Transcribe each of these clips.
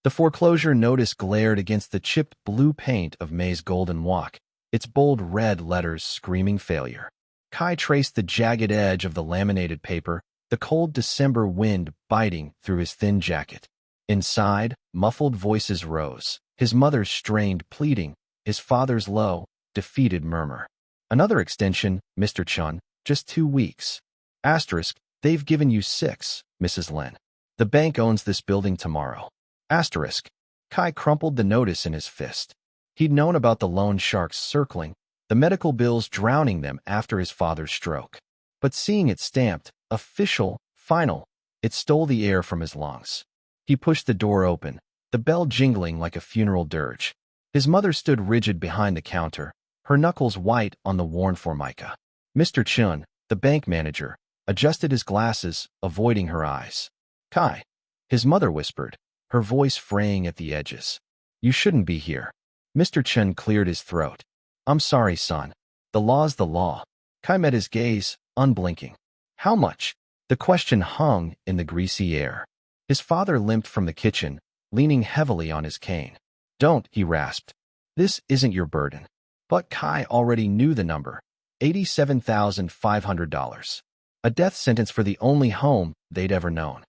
The foreclosure notice glared against the chipped blue paint of May's Golden Walk, its bold red letters screaming failure. Kai traced the jagged edge of the laminated paper, the cold December wind biting through his thin jacket. Inside, muffled voices rose, his mother's strained pleading, his father's low, defeated murmur. Another extension, Mr. Chun, just 2 weeks. Asterisk, they've given you 6, Mrs. Lin. The bank owns this building tomorrow. Asterisk. Kai crumpled the notice in his fist. He'd known about the loan sharks circling, the medical bills drowning them after his father's stroke. But seeing it stamped, official, final, it stole the air from his lungs. He pushed the door open, the bell jingling like a funeral dirge. His mother stood rigid behind the counter, her knuckles white on the worn formica. Mr. Chun, the bank manager, adjusted his glasses, avoiding her eyes. Kai, his mother whispered, her voice fraying at the edges. You shouldn't be here. Mr. Chun cleared his throat. I'm sorry, son. The law's the law. Kai met his gaze, unblinking. How much? The question hung in the greasy air. His father limped from the kitchen, leaning heavily on his cane. Don't, he rasped. This isn't your burden. But Kai already knew the number. $87,500. A death sentence for the only home they'd ever known.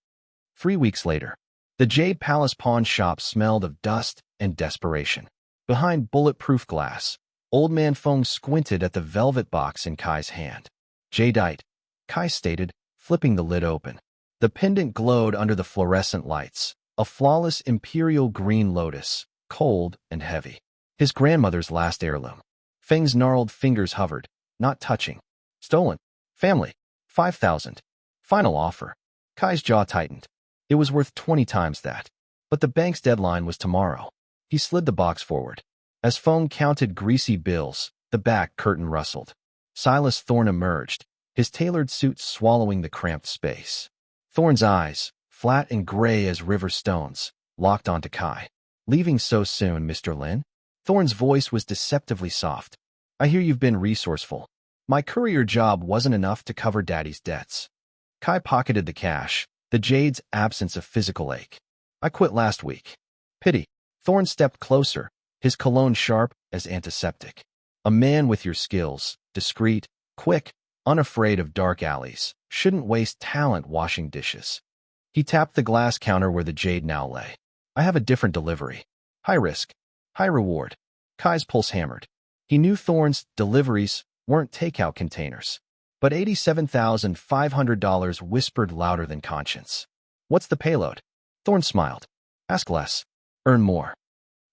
3 weeks later, the Jade Palace pawn shop smelled of dust and desperation. Behind bulletproof glass, Old Man Feng squinted at the velvet box in Kai's hand. Jadeite, Kai stated, flipping the lid open. The pendant glowed under the fluorescent lights, a flawless imperial green lotus, cold and heavy. His grandmother's last heirloom. Feng's gnarled fingers hovered, not touching. Stolen. Family. 5,000. Final offer. Kai's jaw tightened. It was worth 20 times that. But the bank's deadline was tomorrow. He slid the box forward. As Feng counted greasy bills, the back curtain rustled. Silas Thorne emerged, his tailored suit swallowing the cramped space. Thorne's eyes, flat and gray as river stones, locked onto Kai. Leaving so soon, Mr. Lin? Thorne's voice was deceptively soft. I hear you've been resourceful. My courier job wasn't enough to cover Daddy's debts. Kai pocketed the cash, the Jade's absence of physical ache. I quit last week. Pity. Thorne stepped closer, his cologne sharp as antiseptic. A man with your skills, discreet, quick, unafraid of dark alleys, shouldn't waste talent washing dishes. He tapped the glass counter where the Jade now lay. I have a different delivery. High risk, high reward. Kai's pulse hammered. He knew Thorne's deliveries weren't takeout containers. But $87,500 whispered louder than conscience. What's the payload? Thorne smiled. Ask less. Earn more.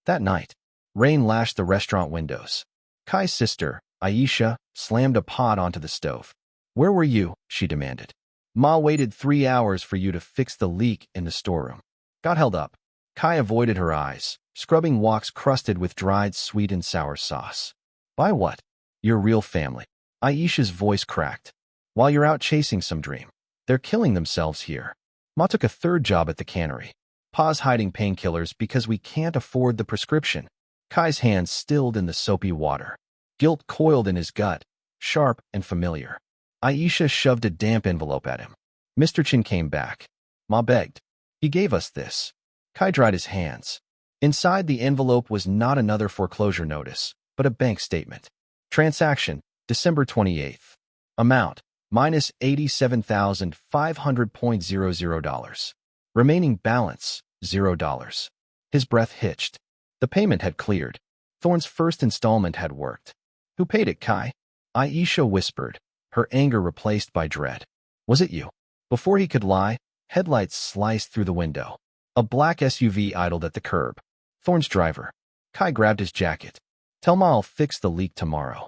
That night, rain lashed the restaurant windows. Kai's sister, Aisha, slammed a pot onto the stove. Where were you? She demanded. Ma waited 3 hours for you to fix the leak in the storeroom. Got held up. Kai avoided her eyes, scrubbing woks crusted with dried sweet and sour sauce. By what? Your real family. Aisha's voice cracked. While you're out chasing some dream. They're killing themselves here. Ma took a 3rd job at the cannery. Pa's hiding painkillers because we can't afford the prescription. Kai's hands stilled in the soapy water. Guilt coiled in his gut, sharp and familiar. Aisha shoved a damp envelope at him. Mr. Chin came back. Ma begged. He gave us this. Kai dried his hands. Inside the envelope was not another foreclosure notice, but a bank statement. Transaction, December 28th. Amount, minus $87,500.00. Remaining balance, $0. His breath hitched. The payment had cleared. Thorne's first installment had worked. Who paid it, Kai? Aisha whispered, her anger replaced by dread. Was it you? Before he could lie, headlights sliced through the window. A black SUV idled at the curb. Thorne's driver. Kai grabbed his jacket. Tell Ma I'll fix the leak tomorrow.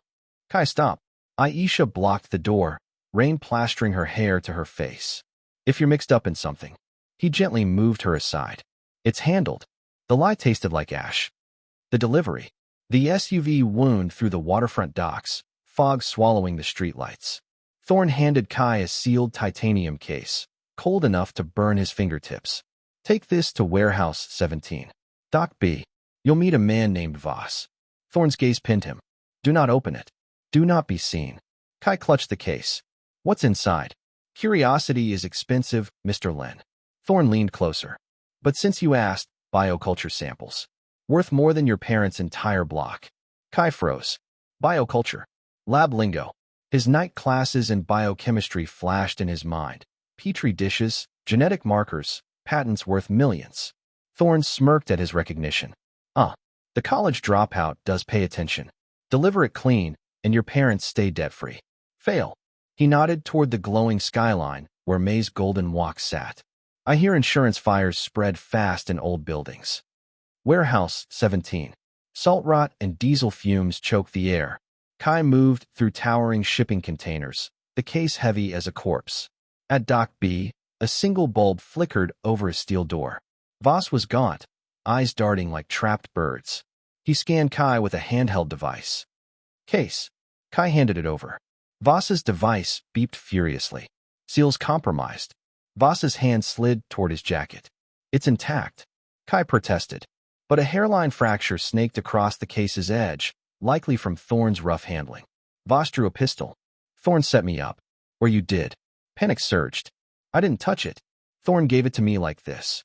Kai, stop. Aisha blocked the door, rain plastering her hair to her face. If you're mixed up in something. He gently moved her aside. It's handled. The lie tasted like ash. The delivery. The SUV wound through the waterfront docks, fog swallowing the streetlights. Thorne handed Kai a sealed titanium case, cold enough to burn his fingertips. Take this to Warehouse 17. Doc B. You'll meet a man named Voss. Thorne's gaze pinned him. Do not open it. Do not be seen. Kai clutched the case. What's inside? Curiosity is expensive, Mr. Lin. Thorne leaned closer. But since you asked, bioculture samples. Worth more than your parents' entire block. Kai froze. Bioculture. Lab lingo. His night classes in biochemistry flashed in his mind. Petri dishes, genetic markers, patents worth millions. Thorne smirked at his recognition. The college dropout does pay attention. Deliver it clean, and your parents stay debt-free. Fail. He nodded toward the glowing skyline where May's Golden Walk sat. I hear insurance fires spread fast in old buildings. Warehouse 17. Salt rot and diesel fumes choke the air. Kai moved through towering shipping containers, the case heavy as a corpse. At Dock B, a single bulb flickered over a steel door. Voss was gaunt, eyes darting like trapped birds. He scanned Kai with a handheld device. Case. Kai handed it over. Voss's device beeped furiously. Seals compromised. Voss's hand slid toward his jacket. It's intact. Kai protested. But a hairline fracture snaked across the case's edge, likely from Thorne's rough handling. Voss drew a pistol. Thorne set me up. Or you did. Panic surged. I didn't touch it. Thorne gave it to me like this.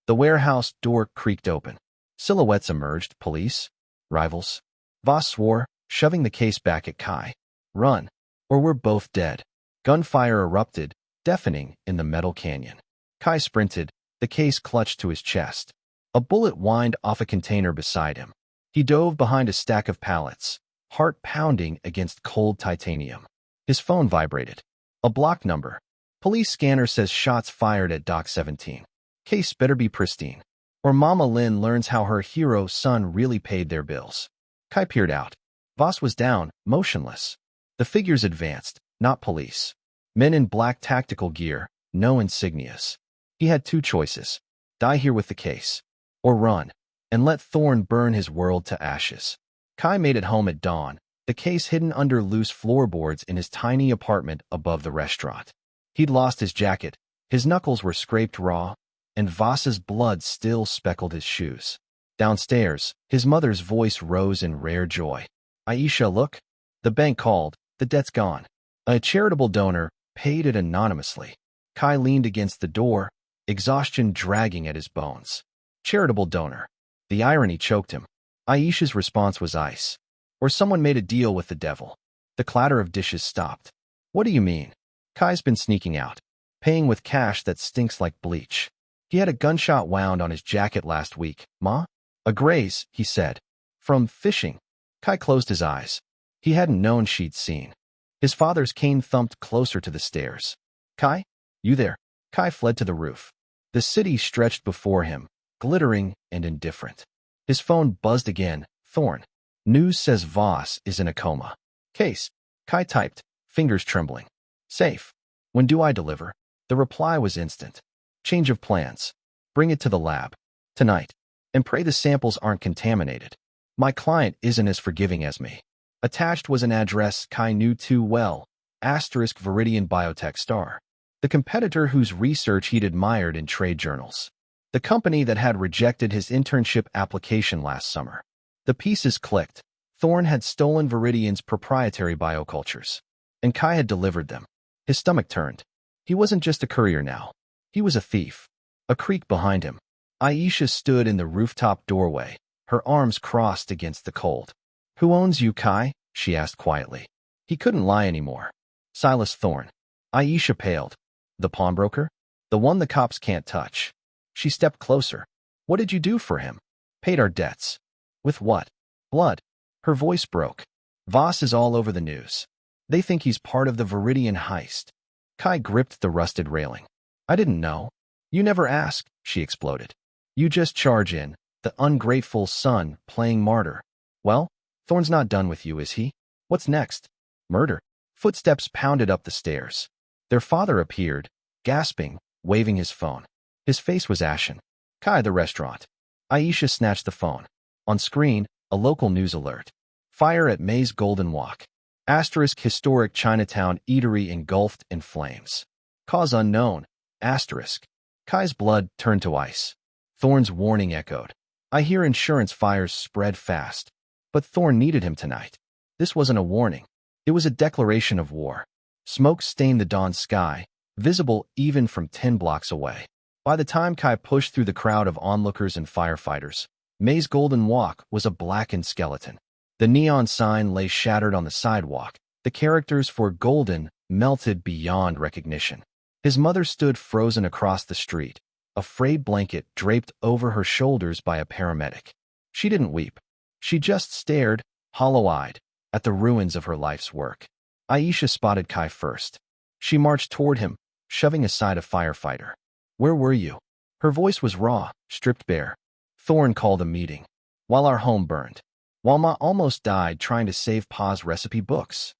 The warehouse door creaked open. Silhouettes emerged. Police? Rivals? Voss swore, shoving the case back at Kai. Run, or we're both dead. Gunfire erupted, deafening in the metal canyon. Kai sprinted, the case clutched to his chest. A bullet whined off a container beside him. He dove behind a stack of pallets, heart pounding against cold titanium. His phone vibrated. A block number. Police scanner says shots fired at Dock 17. Case better be pristine, or Mama Lynn learns how her hero son really paid their bills. Kai peered out. Voss was down, motionless. The figures advanced, not police. Men in black tactical gear, no insignias. He had two choices. Die here with the case. Or run, and let Thorne burn his world to ashes. Kai made it home at dawn, the case hidden under loose floorboards in his tiny apartment above the restaurant. He'd lost his jacket, his knuckles were scraped raw, and Voss's blood still speckled his shoes. Downstairs, his mother's voice rose in rare joy. Aisha, look. The bank called. The debt's gone. A charitable donor paid it anonymously. Kai leaned against the door, exhaustion dragging at his bones. Charitable donor. The irony choked him. Aisha's response was ice. Or someone made a deal with the devil. The clatter of dishes stopped. What do you mean? Kai's been sneaking out, paying with cash that stinks like bleach. He had a gunshot wound on his jacket last week. Ma? A graze, he said. From fishing. Kai closed his eyes. He hadn't known she'd seen. His father's cane thumped closer to the stairs. Kai? You there? Kai fled to the roof. The city stretched before him, glittering and indifferent. His phone buzzed again. Thorne. News says Voss is in a coma. Case. Kai typed, fingers trembling. Safe. When do I deliver? The reply was instant. Change of plans. Bring it to the lab. Tonight. And pray the samples aren't contaminated. My client isn't as forgiving as me. Attached was an address Kai knew too well. *Viridian Biotech Star. The competitor whose research he'd admired in trade journals. The company that had rejected his internship application last summer. The pieces clicked. Thorne had stolen Viridian's proprietary biocultures. And Kai had delivered them. His stomach turned. He wasn't just a courier now. He was a thief. A creak behind him. Aisha stood in the rooftop doorway, her arms crossed against the cold. Who owns you, Kai? She asked quietly. He couldn't lie anymore. Silas Thorne. Aisha paled. The pawnbroker? The one the cops can't touch. She stepped closer. What did you do for him? Paid our debts. With what? Blood. Her voice broke. Voss is all over the news. They think he's part of the Viridian heist. Kai gripped the rusted railing. I didn't know. You never asked, she exploded. You just charge in, the ungrateful son playing martyr. Well, Thorne's not done with you, is he? What's next? Murder. Footsteps pounded up the stairs. Their father appeared, gasping, waving his phone. His face was ashen. Kai, the restaurant. Aisha snatched the phone. On screen, a local news alert. Fire at May's Golden Walk. Historic Chinatown eatery engulfed in flames. Cause unknown. Kai's blood turned to ice. Thorne's warning echoed. I hear insurance fires spread fast. But Thorne needed him tonight. This wasn't a warning. It was a declaration of war. Smoke stained the dawn sky, visible even from 10 blocks away. By the time Kai pushed through the crowd of onlookers and firefighters, May's Golden Walk was a blackened skeleton. The neon sign lay shattered on the sidewalk. The characters for Golden melted beyond recognition. His mother stood frozen across the street, a frayed blanket draped over her shoulders by a paramedic. She didn't weep. She just stared, hollow-eyed, at the ruins of her life's work. Aisha spotted Kai first. She marched toward him, shoving aside a firefighter. "Where were you?" Her voice was raw, stripped bare. "Thorne called a meeting. While our home burned. While Ma almost died trying to save Pa's recipe books."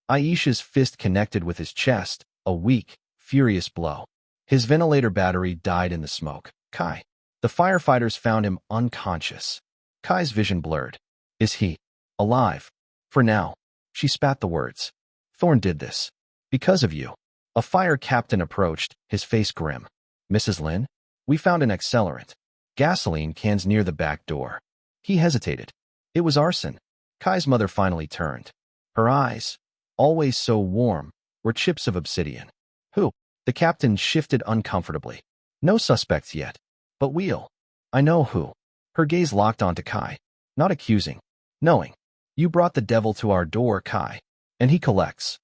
Aisha's fist connected with his chest, a weak, furious blow. His ventilator battery died in the smoke. Kai. The firefighters found him unconscious. Kai's vision blurred. "Is he alive?" "For now." She spat the words. "Thorne did this. Because of you." A fire captain approached, his face grim. "Mrs. Lin? We found an accelerant. Gasoline cans near the back door." He hesitated. It was arson. Kai's mother finally turned. Her eyes, always so warm, were chips of obsidian. "Who?" The captain shifted uncomfortably. "No suspects yet. But we'll. I know who." Her gaze locked onto Kai. Not accusing. Knowing. "You brought the devil to our door, Kai. And he collects."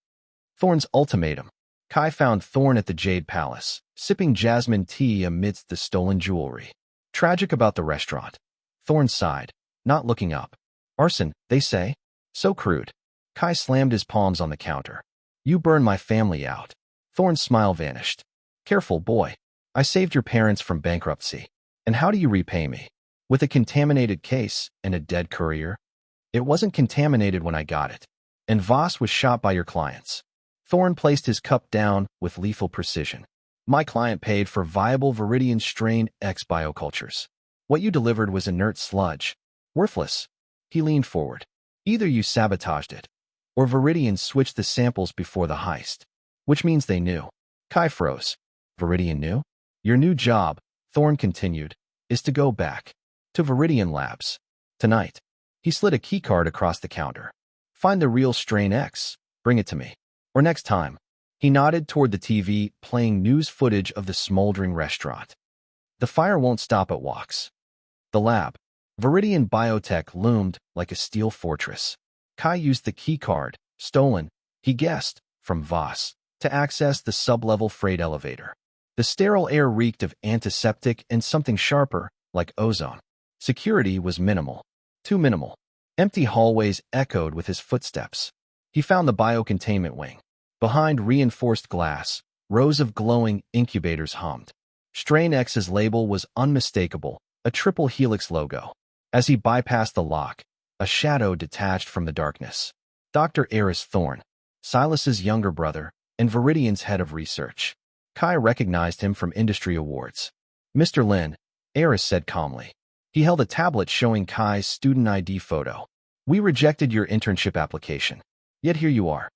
Thorne's ultimatum. Kai found Thorne at the Jade Palace, sipping jasmine tea amidst the stolen jewelry. Tragic about the restaurant. Thorne sighed, not looking up. "Arson, they say? So crude." Kai slammed his palms on the counter. "You burned my family out." Thorne's smile vanished. "Careful, boy. I saved your parents from bankruptcy. And how do you repay me? With a contaminated case and a dead courier?" "It wasn't contaminated when I got it. And Voss was shot by your clients." Thorne placed his cup down with lethal precision. "My client paid for viable Viridian strain X biocultures. What you delivered was inert sludge. Worthless." He leaned forward. "Either you sabotaged it, or Viridian switched the samples before the heist. Which means they knew." Kai froze. "Viridian knew?" "Your new job," Thorne continued, "is to go back. To Viridian Labs. Tonight." He slid a keycard across the counter. "Find the real strain X. Bring it to me. Or next time." He nodded toward the TV, playing news footage of the smoldering restaurant. "The fire won't stop at walks." The lab. Viridian Biotech loomed like a steel fortress. Kai used the keycard, stolen, he guessed, from Voss, to access the sub-level freight elevator. The sterile air reeked of antiseptic and something sharper, like ozone. Security was minimal. Too minimal. Empty hallways echoed with his footsteps. He found the biocontainment wing. Behind reinforced glass, rows of glowing incubators hummed. Strain X's label was unmistakable, a triple helix logo. As he bypassed the lock, a shadow detached from the darkness. Dr. Eris Thorne, Silas's younger brother, and Viridian's head of research. Kai recognized him from industry awards. "Mr. Lin," Eris said calmly. He held a tablet showing Kai's student ID photo. "We rejected your internship application. Yet here you are."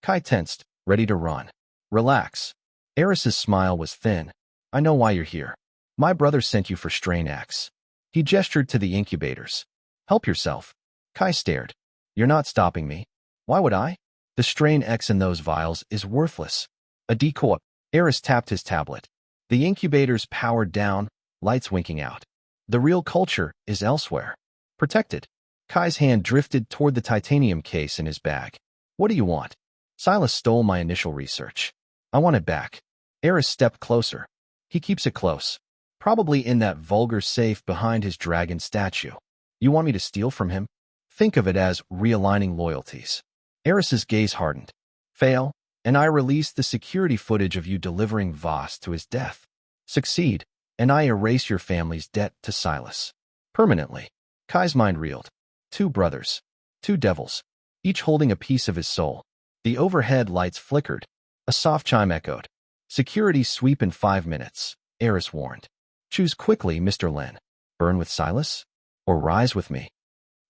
Kai tensed, ready to run. "Relax." Eris's smile was thin. "I know why you're here. My brother sent you for Strain X." He gestured to the incubators. "Help yourself." Kai stared. "You're not stopping me." "Why would I?" "The Strain X in those vials is worthless. A decoy." Eris tapped his tablet. The incubators powered down, lights winking out. "The real culture is elsewhere. Protected." Kai's hand drifted toward the titanium case in his bag. "What do you want?" "Silas stole my initial research. I want it back." Eris stepped closer. "He keeps it close. Probably in that vulgar safe behind his dragon statue. You want me to steal from him? Think of it as realigning loyalties." Eris's gaze hardened. "Fail, and I release the security footage of you delivering Voss to his death. Succeed, and I erase your family's debt to Silas. Permanently." Kai's mind reeled. Two brothers. Two devils. Each holding a piece of his soul. The overhead lights flickered. A soft chime echoed. "Security sweep in 5 minutes," Eris warned. "Choose quickly, Mr. Lin. Burn with Silas? Or rise with me?"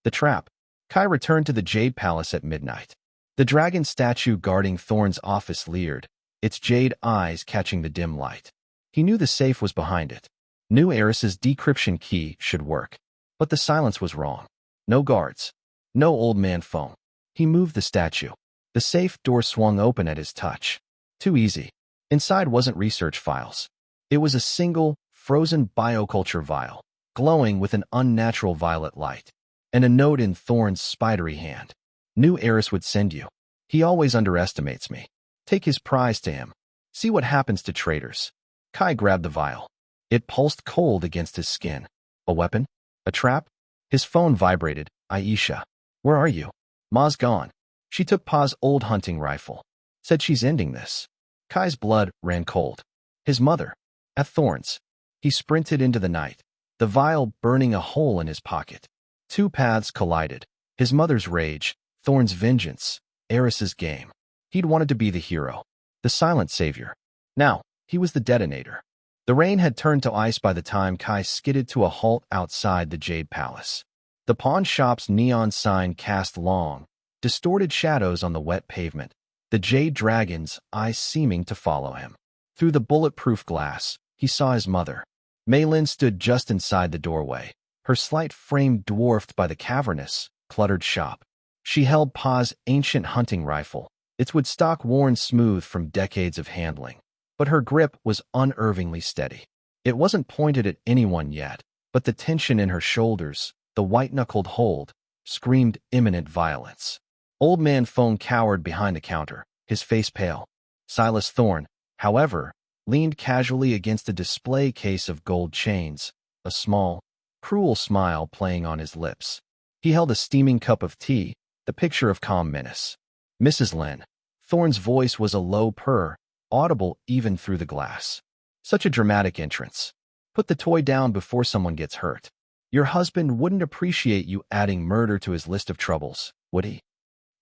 The trap. Kai returned to the Jade Palace at midnight. The dragon statue guarding Thorne's office leered, its jade eyes catching the dim light. He knew the safe was behind it. Knew Eris's decryption key should work. But the silence was wrong. No guards. No old man phone. He moved the statue. The safe door swung open at his touch. Too easy. Inside wasn't research files. It was a single, frozen bioculture vial, glowing with an unnatural violet light, and a note in Thorne's spidery hand. Knew Eris would send you. He always underestimates me. Take his prize to him. See what happens to traitors. Kai grabbed the vial. It pulsed cold against his skin. A weapon? A trap? His phone vibrated. Aisha. Where are you? Ma's gone. She took Pa's old hunting rifle. Said she's ending this. Kai's blood ran cold. His mother. At Thorne's. He sprinted into the night, the vial burning a hole in his pocket. Two paths collided. His mother's rage, Thorne's vengeance, Eris's game. He'd wanted to be the hero, the silent savior. Now, he was the detonator. The rain had turned to ice by the time Kai skidded to a halt outside the Jade Palace. The pawn shop's neon sign cast long, distorted shadows on the wet pavement, the Jade Dragon's eyes seeming to follow him. Through the bulletproof glass, he saw his mother. Maylin stood just inside the doorway, her slight frame dwarfed by the cavernous, cluttered shop. She held Pa's ancient hunting rifle, its woodstock worn smooth from decades of handling. But her grip was unervingly steady. It wasn't pointed at anyone yet, but the tension in her shoulders, the white-knuckled hold, screamed imminent violence. Old Man Phone cowered behind the counter, his face pale. Silas Thorne, however, leaned casually against a display case of gold chains, a small, cruel smile playing on his lips. He held a steaming cup of tea, the picture of calm menace. Mrs. Lynn. Thorne's voice was a low purr, audible even through the glass. Such a dramatic entrance. Put the toy down before someone gets hurt. Your husband wouldn't appreciate you adding murder to his list of troubles, would he?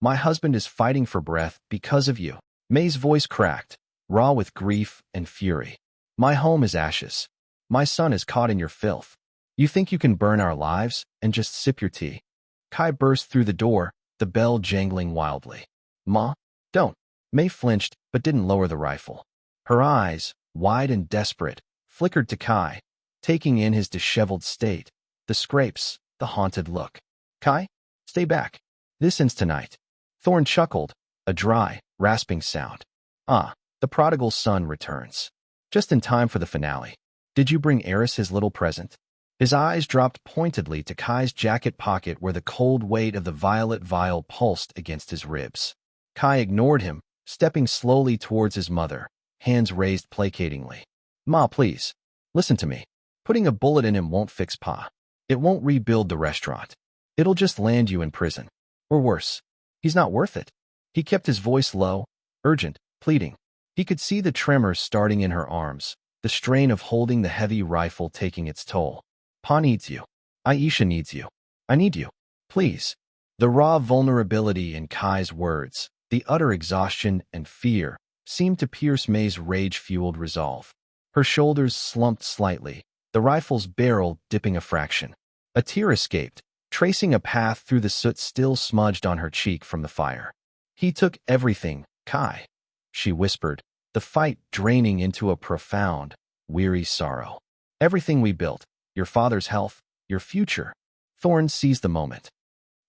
My husband is fighting for breath because of you. May's voice cracked, raw with grief and fury. My home is ashes. My son is caught in your filth. You think you can burn our lives and just sip your tea? Kai burst through the door, the bell jangling wildly. Ma, don't. May flinched, but didn't lower the rifle. Her eyes, wide and desperate, flickered to Kai, taking in his disheveled state, the scrapes, the haunted look. Kai, stay back. This ends tonight. Thorne chuckled, a dry, rasping sound. Ah, the prodigal son returns. Just in time for the finale. Did you bring Eris his little present? His eyes dropped pointedly to Kai's jacket pocket where the cold weight of the violet vial pulsed against his ribs. Kai ignored him, stepping slowly towards his mother, hands raised placatingly. Ma, please. Listen to me. Putting a bullet in him won't fix Pa. It won't rebuild the restaurant. It'll just land you in prison. Or worse. He's not worth it. He kept his voice low, urgent, pleading. He could see the tremors starting in her arms, the strain of holding the heavy rifle taking its toll. Pa needs you. Aisha needs you. I need you. Please. The raw vulnerability in Kai's words, the utter exhaustion and fear, seemed to pierce May's rage-fueled resolve. Her shoulders slumped slightly, the rifle's barrel dipping a fraction. A tear escaped, tracing a path through the soot still smudged on her cheek from the fire. He took everything, Kai, she whispered, the fight draining into a profound, weary sorrow. Everything we built, your father's health, your future. Thorne seized the moment.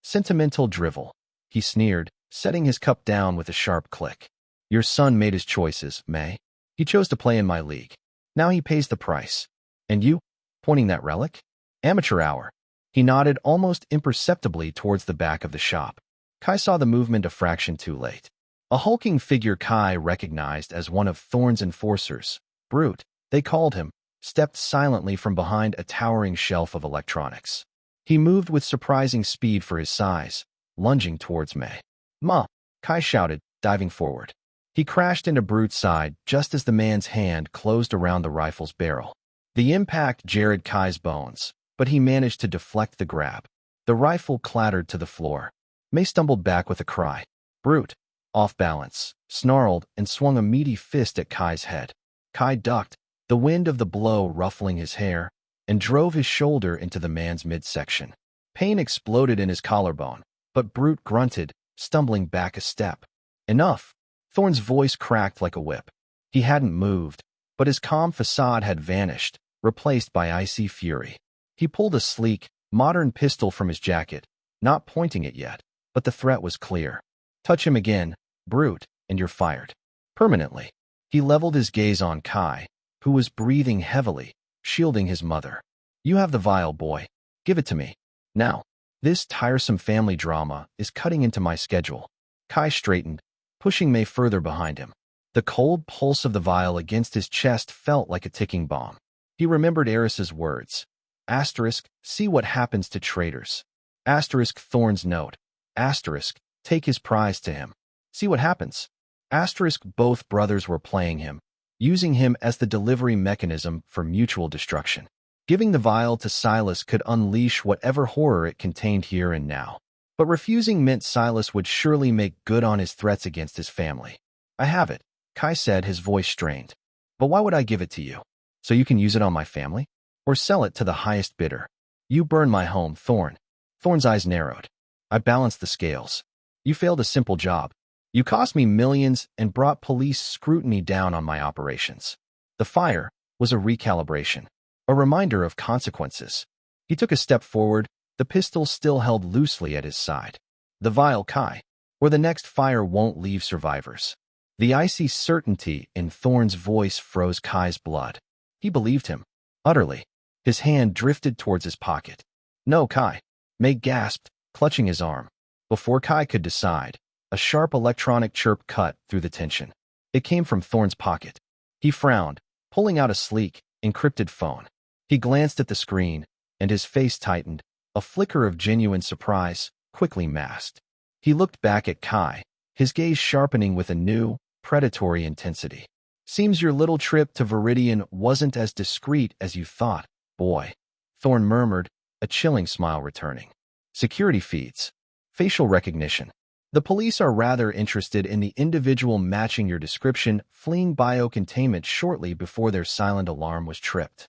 Sentimental drivel, he sneered, setting his cup down with a sharp click. Your son made his choices, May. He chose to play in my league. Now he pays the price. And you? Pointing that relic? Amateur hour. He nodded almost imperceptibly towards the back of the shop. Kai saw the movement a fraction too late. A hulking figure Kai recognized as one of Thorne's enforcers, Brute, they called him, stepped silently from behind a towering shelf of electronics. He moved with surprising speed for his size, lunging towards May. Ma, Kai shouted, diving forward. He crashed into Brute's side just as the man's hand closed around the rifle's barrel. The impact jarred Kai's bones, but he managed to deflect the grab. The rifle clattered to the floor. May stumbled back with a cry. Brute, off balance, snarled and swung a meaty fist at Kai's head. Kai ducked, the wind of the blow ruffling his hair, and drove his shoulder into the man's midsection. Pain exploded in his collarbone, but Brute grunted, stumbling back a step. Enough! Thorne's voice cracked like a whip. He hadn't moved, but his calm facade had vanished, replaced by icy fury. He pulled a sleek, modern pistol from his jacket, not pointing it yet, but the threat was clear. Touch him again, Brute, and you're fired. Permanently. He leveled his gaze on Kai, who was breathing heavily, shielding his mother. "You have the vial, boy. Give it to me. Now." This tiresome family drama is cutting into my schedule. Kai straightened, pushing May further behind him. The cold pulse of the vial against his chest felt like a ticking bomb. He remembered Eris's words. Asterisk, see what happens to traitors. Asterisk, Thorne's note. Asterisk, take his prize to him. See what happens. Asterisk, both brothers were playing him, using him as the delivery mechanism for mutual destruction. Giving the vial to Silas could unleash whatever horror it contained here and now. But refusing meant Silas would surely make good on his threats against his family. "I have it," Kai said, his voice strained. "But why would I give it to you? So you can use it on my family? Or sell it to the highest bidder? You burned my home, Thorne." Thorne's eyes narrowed. "I balanced the scales. You failed a simple job. You cost me millions and brought police scrutiny down on my operations. The fire was a recalibration, a reminder of consequences." He took a step forward, the pistol still held loosely at his side. "The vial, Kai, or the next fire won't leave survivors." The icy certainty in Thorne's voice froze Kai's blood. He believed him, utterly. His hand drifted towards his pocket. "No, Kai," May gasped, clutching his arm. Before Kai could decide, a sharp electronic chirp cut through the tension. It came from Thorne's pocket. He frowned, pulling out a sleek, encrypted phone. He glanced at the screen, and his face tightened, a flicker of genuine surprise, quickly masked. He looked back at Kai, his gaze sharpening with a new, predatory intensity. "Seems your little trip to Viridian wasn't as discreet as you thought, boy," Thorne murmured, a chilling smile returning. "Security feeds. Facial recognition. The police are rather interested in the individual matching your description fleeing biocontainment shortly before their silent alarm was tripped."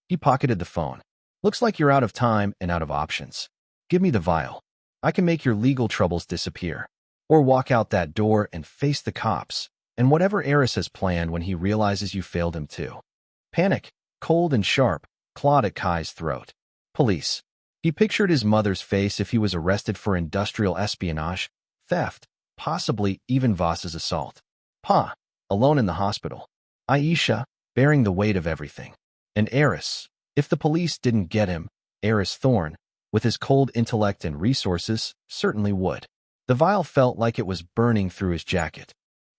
He pocketed the phone. "Looks like you're out of time and out of options. Give me the vial. I can make your legal troubles disappear. Or walk out that door and face the cops, and whatever Eris has planned when he realizes you failed him too." Panic, cold and sharp, clawed at Kai's throat. Police. He pictured his mother's face if he was arrested for industrial espionage, theft, possibly even Voss's assault. Pa, alone in the hospital. Aisha, bearing the weight of everything. And Eris. If the police didn't get him, Eris Thorne, with his cold intellect and resources, certainly would. The vial felt like it was burning through his jacket.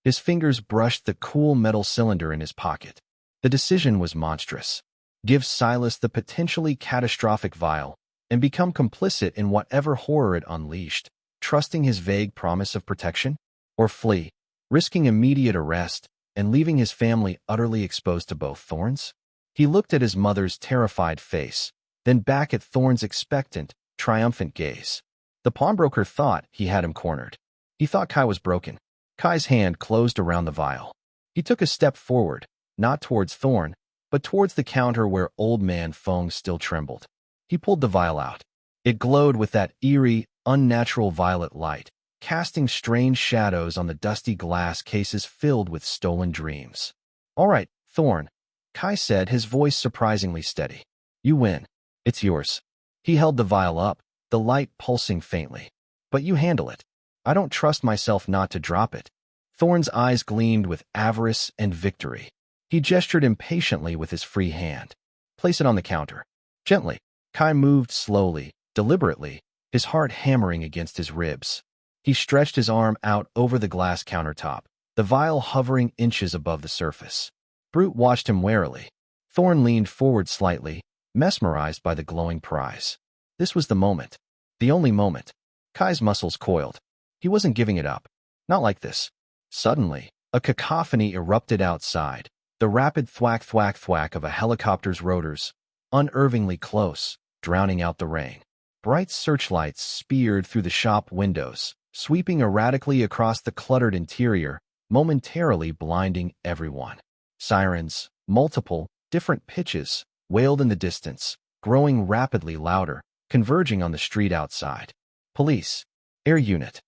His fingers brushed the cool metal cylinder in his pocket. The decision was monstrous. Give Silas the potentially catastrophic vial, and become complicit in whatever horror it unleashed, trusting his vague promise of protection? Or flee, risking immediate arrest, and leaving his family utterly exposed to both Thornes? He looked at his mother's terrified face, then back at Thorne's expectant, triumphant gaze. The pawnbroker thought he had him cornered. He thought Kai was broken. Kai's hand closed around the vial. He took a step forward, not towards Thorne, but towards the counter where Old Man Fong still trembled. He pulled the vial out. It glowed with that eerie, unnatural violet light, casting strange shadows on the dusty glass cases filled with stolen dreams. "All right, Thorne," Kai said, his voice surprisingly steady. "You win. It's yours." He held the vial up, the light pulsing faintly. "But you handle it. I don't trust myself not to drop it." Thorne's eyes gleamed with avarice and victory. He gestured impatiently with his free hand. "Place it on the counter." Gently, Kai moved slowly, deliberately, his heart hammering against his ribs. He stretched his arm out over the glass countertop, the vial hovering inches above the surface. Brute watched him warily. Thorne leaned forward slightly, mesmerized by the glowing prize. This was the moment. The only moment. Kai's muscles coiled. He wasn't giving it up. Not like this. Suddenly, a cacophony erupted outside, the rapid thwack-thwack-thwack of a helicopter's rotors, unnervingly close, drowning out the rain. Bright searchlights speared through the shop windows, sweeping erratically across the cluttered interior, momentarily blinding everyone. Sirens, multiple, different pitches, wailed in the distance, growing rapidly louder, converging on the street outside. "Police! Air unit!"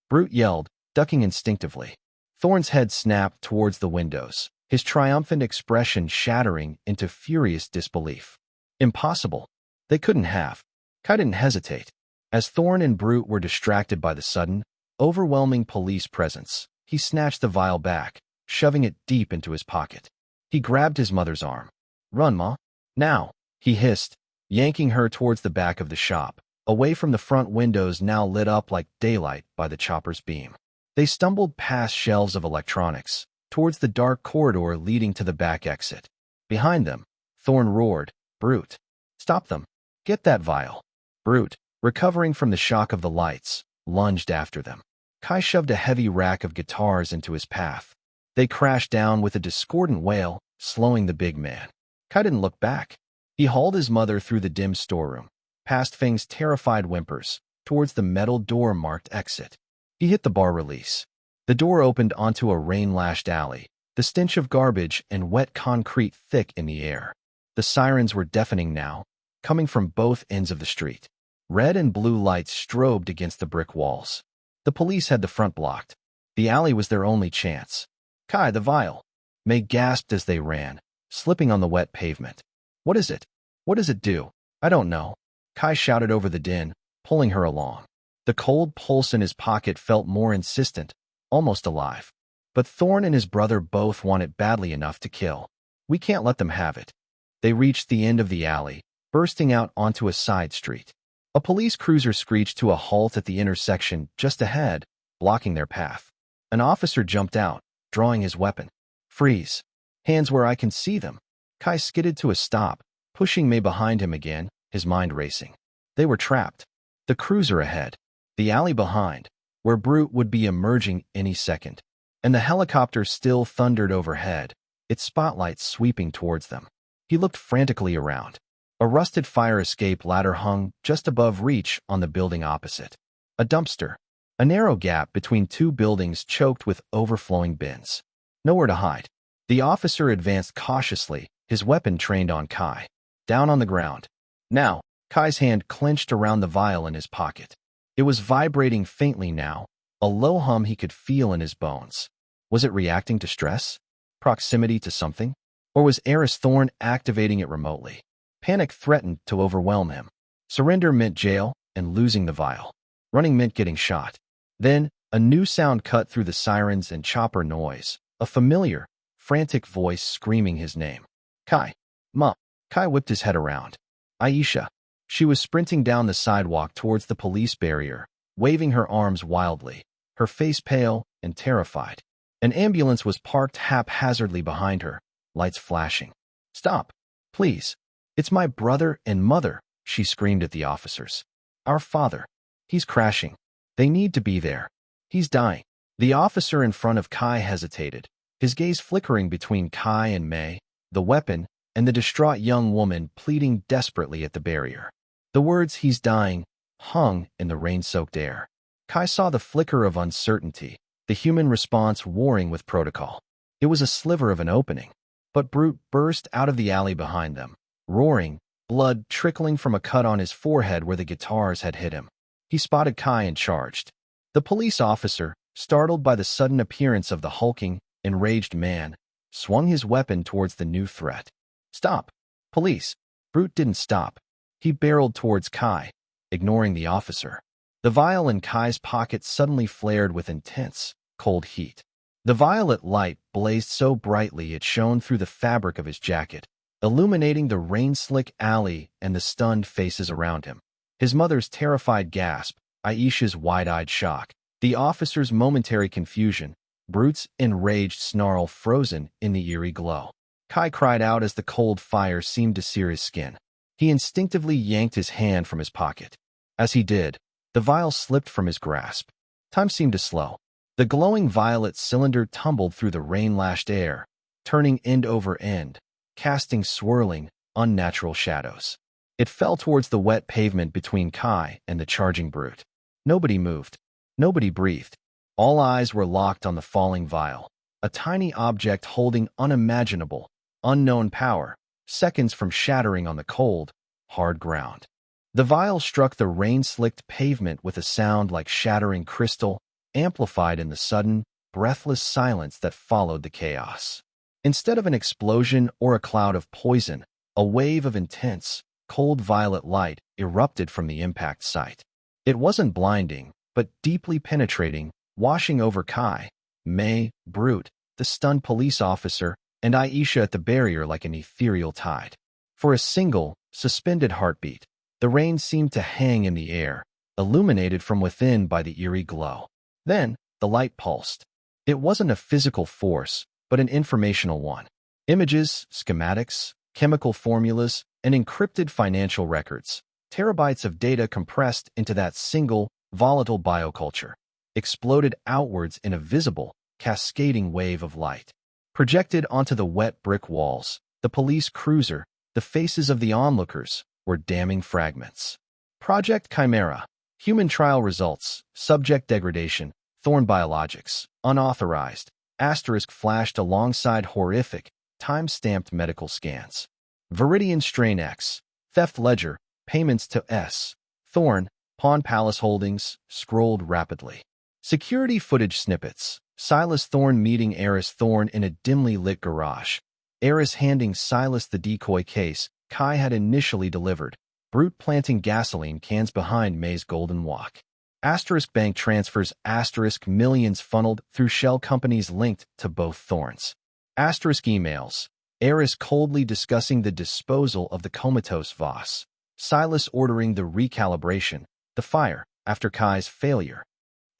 Brute yelled, ducking instinctively. Thorne's head snapped towards the windows, his triumphant expression shattering into furious disbelief. Impossible. They couldn't have. Kai didn't hesitate. As Thorne and Brute were distracted by the sudden, overwhelming police presence, he snatched the vial back, shoving it deep into his pocket. He grabbed his mother's arm. "Run, Ma. Now," he hissed, yanking her towards the back of the shop, away from the front windows now lit up like daylight by the chopper's beam. They stumbled past shelves of electronics, towards the dark corridor leading to the back exit. Behind them, Thorne roared, "Brute! Stop them! Get that vial!" Brute, recovering from the shock of the lights, lunged after them. Kai shoved a heavy rack of guitars into his path. They crashed down with a discordant wail, slowing the big man. Kai didn't look back. He hauled his mother through the dim storeroom, past Feng's terrified whimpers, towards the metal door marked exit. He hit the bar release. The door opened onto a rain-lashed alley, the stench of garbage and wet concrete thick in the air. The sirens were deafening now, coming from both ends of the street. Red and blue lights strobed against the brick walls. The police had the front blocked. The alley was their only chance. "Kai, the vial!" May gasped as they ran, slipping on the wet pavement. "What is it? What does it do?" "I don't know." Kai shouted over the din, pulling her along. The cold pulse in his pocket felt more insistent, almost alive. But Thorne and his brother both want it badly enough to kill. "We can't let them have it." They reached the end of the alley, bursting out onto a side street. A police cruiser screeched to a halt at the intersection just ahead, blocking their path. An officer jumped out, drawing his weapon. "Freeze. Hands where I can see them." Kai skidded to a stop, pushing May behind him again, his mind racing. They were trapped. The cruiser ahead. The alley behind, where Brute would be emerging any second. And the helicopter still thundered overhead, its spotlight sweeping towards them. He looked frantically around. A rusted fire escape ladder hung just above reach on the building opposite. A dumpster. A narrow gap between two buildings choked with overflowing bins. Nowhere to hide. The officer advanced cautiously, his weapon trained on Kai. Down on the ground. Now, Kai's hand clenched around the vial in his pocket. It was vibrating faintly now, a low hum he could feel in his bones. Was it reacting to stress? Proximity to something? Or was Silas Thorne activating it remotely? Panic threatened to overwhelm him. Surrender meant jail and losing the vial. Running meant getting shot. Then, a new sound cut through the sirens and chopper noise, a familiar, frantic voice screaming his name. "Kai. Ma." Kai whipped his head around. Aisha. She was sprinting down the sidewalk towards the police barrier, waving her arms wildly, her face pale and terrified. An ambulance was parked haphazardly behind her, lights flashing. "Stop. Please. It's my brother and mother," she screamed at the officers. "Our father. He's crashing. They need to be there. He's dying." The officer in front of Kai hesitated, his gaze flickering between Kai and May, the weapon, and the distraught young woman pleading desperately at the barrier. The words "he's dying" hung in the rain-soaked air. Kai saw the flicker of uncertainty, the human response warring with protocol. It was a sliver of an opening, but Brute burst out of the alley behind them, roaring, blood trickling from a cut on his forehead where the guitars had hit him. He spotted Kai and charged. The police officer, startled by the sudden appearance of the hulking, enraged man, swung his weapon towards the new threat. "Stop! Police!" Brute didn't stop. He barreled towards Kai, ignoring the officer. The vial in Kai's pocket suddenly flared with intense, cold heat. The violet light blazed so brightly it shone through the fabric of his jacket, illuminating the rain-slick alley and the stunned faces around him. His mother's terrified gasp, Aisha's wide-eyed shock, the officer's momentary confusion, Brute's enraged snarl frozen in the eerie glow. Kai cried out as the cold fire seemed to sear his skin. He instinctively yanked his hand from his pocket. As he did, the vial slipped from his grasp. Time seemed to slow. The glowing violet cylinder tumbled through the rain-lashed air, turning end over end, casting swirling, unnatural shadows. It fell towards the wet pavement between Kai and the charging Brute. Nobody moved. Nobody breathed. All eyes were locked on the falling vial, a tiny object holding unimaginable, unknown power, seconds from shattering on the cold, hard ground. The vial struck the rain-slicked pavement with a sound like shattering crystal, amplified in the sudden, breathless silence that followed the chaos. Instead of an explosion or a cloud of poison, a wave of intense, cold violet light erupted from the impact site. It wasn't blinding, but deeply penetrating, washing over Kai, May, Brute, the stunned police officer, and Aisha at the barrier like an ethereal tide. For a single, suspended heartbeat, the rain seemed to hang in the air, illuminated from within by the eerie glow. Then, the light pulsed. It wasn't a physical force, but an informational one. Images, schematics, chemical formulas, and encrypted financial records. Terabytes of data compressed into that single, volatile bioculture, exploded outwards in a visible, cascading wave of light. Projected onto the wet brick walls, the police cruiser, the faces of the onlookers, were damning fragments. Project Chimera. Human trial results. Subject degradation. Thorne biologics. Unauthorized. Asterisk flashed alongside horrific, time-stamped medical scans. Viridian Strain X. Theft ledger. Payments to S. Thorne. Pawn Palace Holdings. Scrolled rapidly. Security footage snippets. Silas Thorne meeting Eris Thorne in a dimly lit garage. Eris handing Silas the decoy case Kai had initially delivered. Brute planting gasoline cans behind May's Golden Walk. Asterisk bank transfers. Asterisk millions funneled through shell companies linked to both Thorns. Asterisk emails. Eris coldly discussing the disposal of the comatose Voss. Silas ordering the recalibration, the fire, after Kai's failure.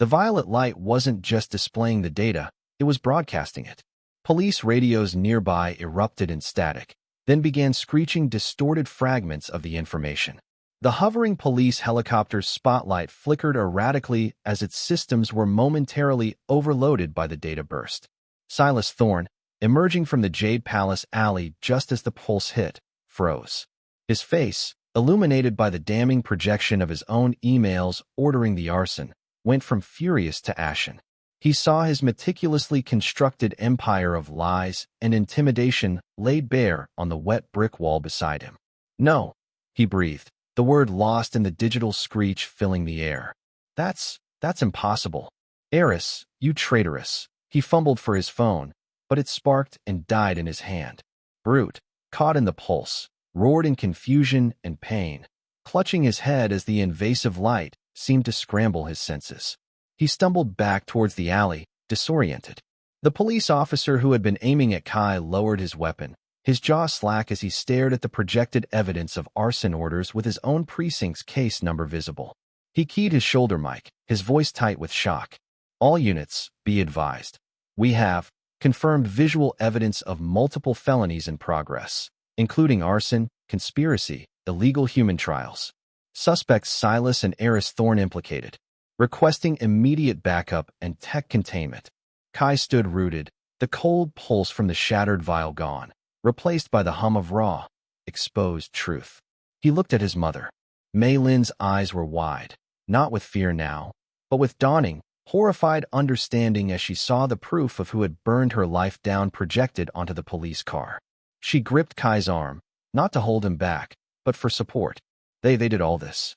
The violet light wasn't just displaying the data, it was broadcasting it. Police radios nearby erupted in static, then began screeching distorted fragments of the information. The hovering police helicopter's spotlight flickered erratically as its systems were momentarily overloaded by the data burst. Silas Thorne, emerging from the Jade Palace alley just as the pulse hit, froze. His face, illuminated by the damning projection of his own emails ordering the arson, went from furious to ashen. He saw his meticulously constructed empire of lies and intimidation laid bare on the wet brick wall beside him. No, he breathed, the word lost in the digital screech filling the air. That's impossible. Eris, you traitoress. He fumbled for his phone, but it sparked and died in his hand. Brute, caught in the pulse, roared in confusion and pain, clutching his head as the invasive light seemed to scramble his senses. He stumbled back towards the alley, disoriented. The police officer who had been aiming at Kai lowered his weapon, his jaw slack as he stared at the projected evidence of arson orders with his own precinct's case number visible. He keyed his shoulder mic, his voice tight with shock. All units, be advised. We have confirmed visual evidence of multiple felonies in progress, including arson, conspiracy, illegal human trials. Suspects Silas and Eris Thorne implicated, requesting immediate backup and tech containment. Kai stood rooted, the cold pulse from the shattered vial gone, replaced by the hum of raw, exposed truth. He looked at his mother. Mei Lin's eyes were wide, not with fear now, but with dawning, horrified understanding as she saw the proof of who had burned her life down projected onto the police car. She gripped Kai's arm, not to hold him back, but for support. They did all this.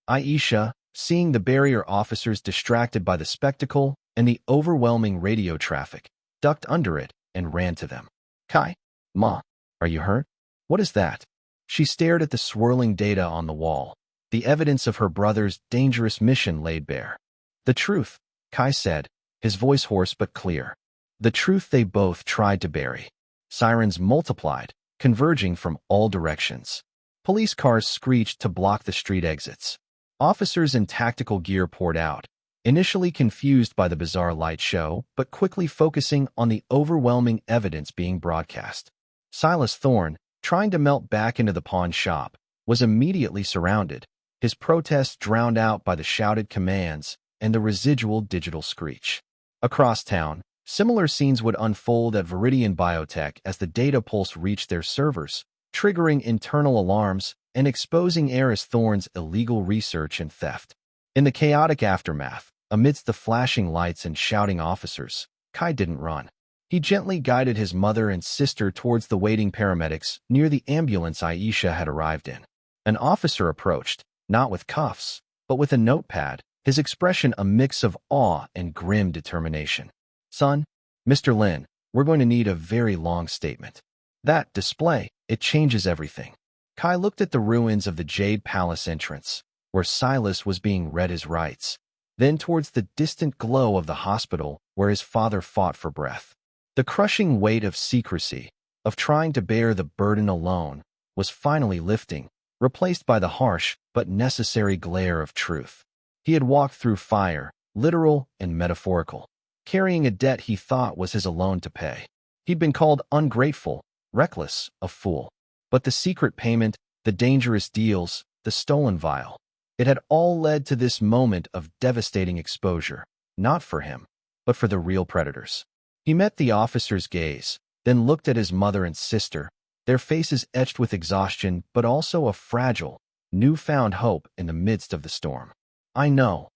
Aisha, seeing the barrier officers distracted by the spectacle and the overwhelming radio traffic, ducked under it and ran to them. Kai, Ma, are you hurt? What is that? She stared at the swirling data on the wall, the evidence of her brother's dangerous mission laid bare. The truth, Kai said, his voice hoarse but clear. The truth they both tried to bury. Sirens multiplied, converging from all directions. Police cars screeched to block the street exits. Officers in tactical gear poured out, initially confused by the bizarre light show, but quickly focusing on the overwhelming evidence being broadcast. Silas Thorne, trying to melt back into the pawn shop, was immediately surrounded, his protest drowned out by the shouted commands and the residual digital screech. Across town, similar scenes would unfold at Viridian Biotech as the data pulse reached their servers, triggering internal alarms and exposing Eris Thorne's illegal research and theft. In the chaotic aftermath, amidst the flashing lights and shouting officers, Kai didn't run. He gently guided his mother and sister towards the waiting paramedics near the ambulance Aisha had arrived in. An officer approached, not with cuffs, but with a notepad, his expression a mix of awe and grim determination. Son, Mr. Lin, we're going to need a very long statement. That display, it changes everything. Kai looked at the ruins of the Jade Palace entrance, where Silas was being read his rights, then towards the distant glow of the hospital where his father fought for breath. The crushing weight of secrecy, of trying to bear the burden alone, was finally lifting, replaced by the harsh but necessary glare of truth. He had walked through fire, literal and metaphorical, carrying a debt he thought was his alone to pay. He'd been called ungrateful, reckless, a fool. But the secret payment, the dangerous deals, the stolen vial, it had all led to this moment of devastating exposure, not for him, but for the real predators. He met the officer's gaze, then looked at his mother and sister, their faces etched with exhaustion but also a fragile, newfound hope in the midst of the storm. "I know,"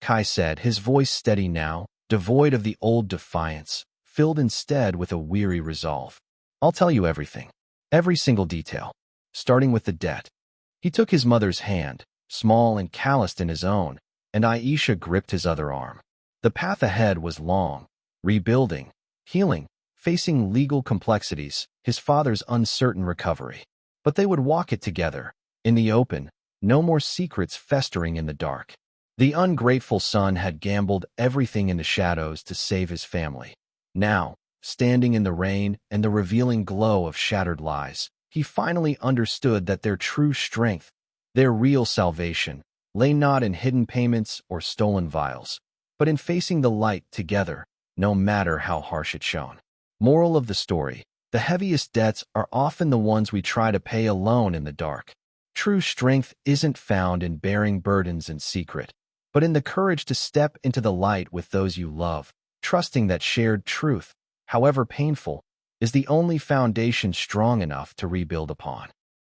Kai said, his voice steady now, devoid of the old defiance, filled instead with a weary resolve. "I'll tell you everything. Every single detail. Starting with the debt." He took his mother's hand, small and calloused in his own, and Aisha gripped his other arm. The path ahead was long, rebuilding, healing, facing legal complexities, his father's uncertain recovery. But they would walk it together, in the open, no more secrets festering in the dark. The ungrateful son had gambled everything in the shadows to save his family. Now, standing in the rain and the revealing glow of shattered lies, he finally understood that their true strength, their real salvation, lay not in hidden payments or stolen vials, but in facing the light together, no matter how harsh it shone. Moral of the story: the heaviest debts are often the ones we try to pay alone in the dark. True strength isn't found in bearing burdens in secret, but in the courage to step into the light with those you love, trusting that shared truth, however painful, is the only foundation strong enough to rebuild upon.